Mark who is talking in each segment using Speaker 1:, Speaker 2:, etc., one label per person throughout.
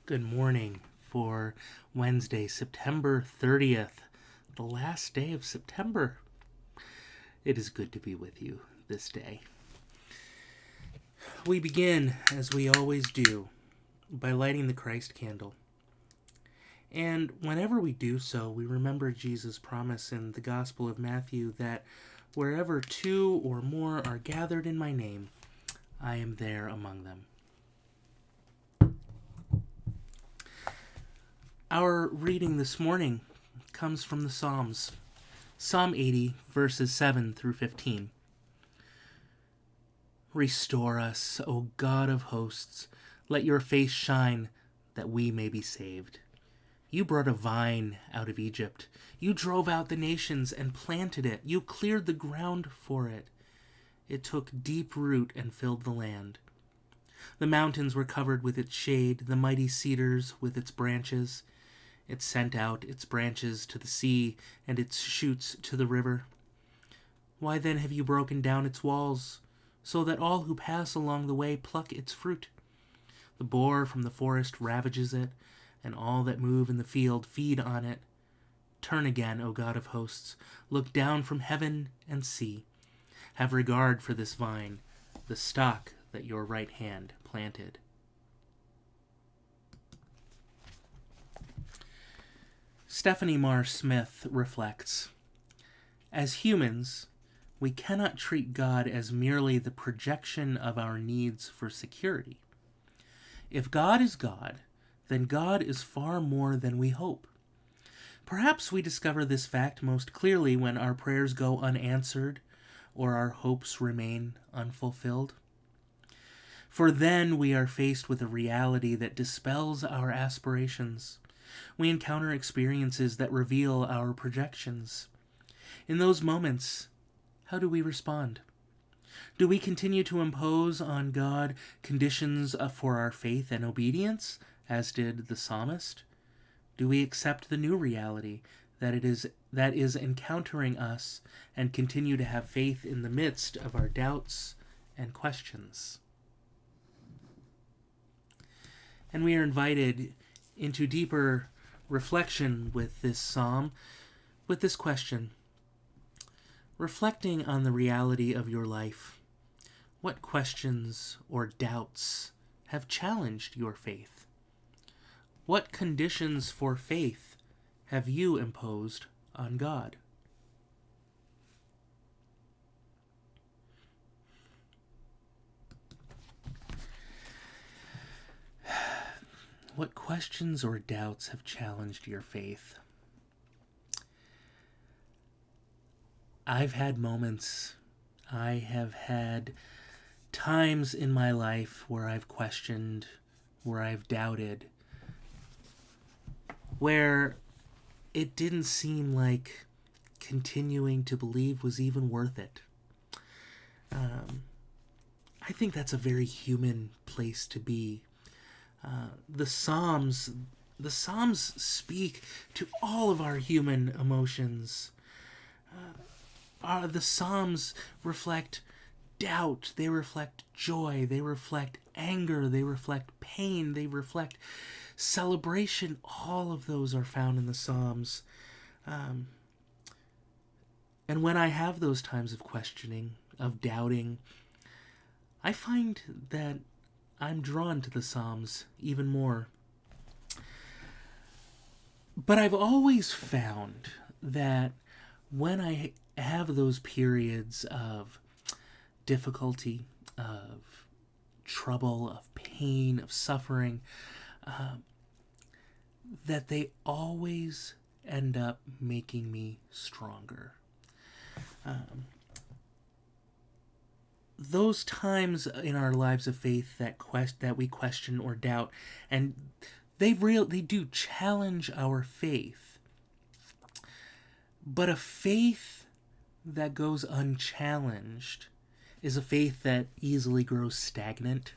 Speaker 1: Good morning for Wednesday, September 30th, the last day of September. It is good to be with you this day. We begin, as we always do, by lighting the Christ candle. And whenever we do so, we remember Jesus' promise in the Gospel of Matthew that wherever two or more are gathered in my name, I am there among them. Our reading this morning comes from the Psalms, Psalm 80, verses 7 through 15. Restore us, O God of hosts. Let your face shine, that we may be saved. You brought a vine out of Egypt. You drove out the nations and planted it. You cleared the ground for it. It took deep root and filled the land. The mountains were covered with its shade, the mighty cedars with its branches. It sent out its branches to the sea and its shoots to the river. Why then have you broken down its walls, so that all who pass along the way pluck its fruit? The boar from the forest ravages it, and all that move in the field feed on it. Turn again, O God of hosts, look down from heaven and see. Have regard for this vine, the stock that your right hand planted. Stephanie Marr Smith reflects, as humans, we cannot treat God as merely the projection of our needs for security. If God is God, then God is far more than we hope. Perhaps we discover this fact most clearly when our prayers go unanswered or our hopes remain unfulfilled. For then we are faced with a reality that dispels our aspirations. We encounter experiences that reveal our projections. In those moments, how do we respond? Do we continue to impose on God conditions for our faith and obedience, as did the psalmist? Do we accept the new reality that is encountering us and continue to have faith in the midst of our doubts and questions? And we are invited into deeper reflection with this psalm, with this question. Reflecting on the reality of your life, what questions or doubts have challenged your faith? What conditions for faith have you imposed on God? What questions or doubts have challenged your faith? I've had moments, I have had times in my life where I've questioned, where I've doubted, where it didn't seem like continuing to believe was even worth it. I think that's a very human place to be. The Psalms speak to all of our human emotions. The Psalms reflect doubt, they reflect joy, they reflect anger, they reflect pain, they reflect celebration. All of those are found in the Psalms. And when I have those times of questioning, of doubting, I find that I'm drawn to the Psalms even more. But I've always found that when I have those periods of difficulty, of trouble, of pain, of suffering, that they always end up making me stronger. Those times in our lives of faith that we question or doubt, and they do challenge our faith. But a faith that goes unchallenged is a faith that easily grows stagnant.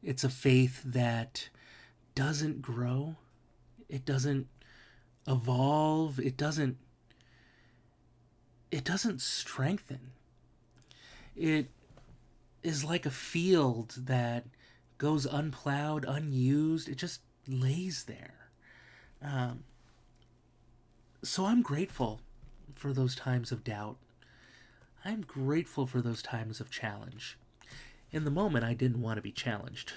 Speaker 1: It's a faith that doesn't grow. It doesn't evolve. It doesn't strengthen. It is like a field that goes unplowed, unused. It just lays there. So I'm grateful for those times of doubt. I'm grateful for those times of challenge. In the moment, I didn't want to be challenged.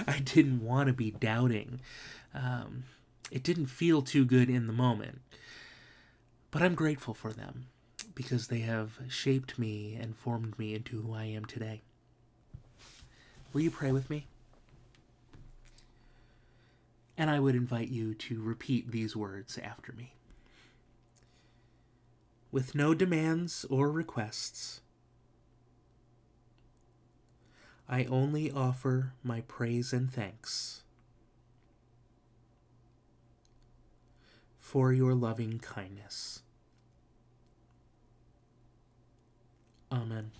Speaker 1: I didn't want to be doubting. It didn't feel too good in the moment. But I'm grateful for them because they have shaped me and formed me into who I am today. Will you pray with me? And I would invite you to repeat these words after me. With no demands or requests, I only offer my praise and thanks for your loving kindness. Amen.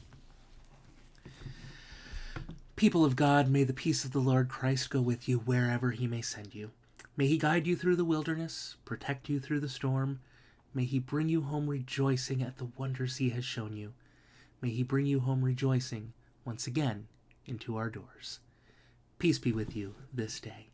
Speaker 1: People of God, may the peace of the Lord Christ go with you wherever he may send you. May he guide you through the wilderness, protect you through the storm. May he bring you home rejoicing at the wonders he has shown you. May he bring you home rejoicing once again into our doors. Peace be with you this day.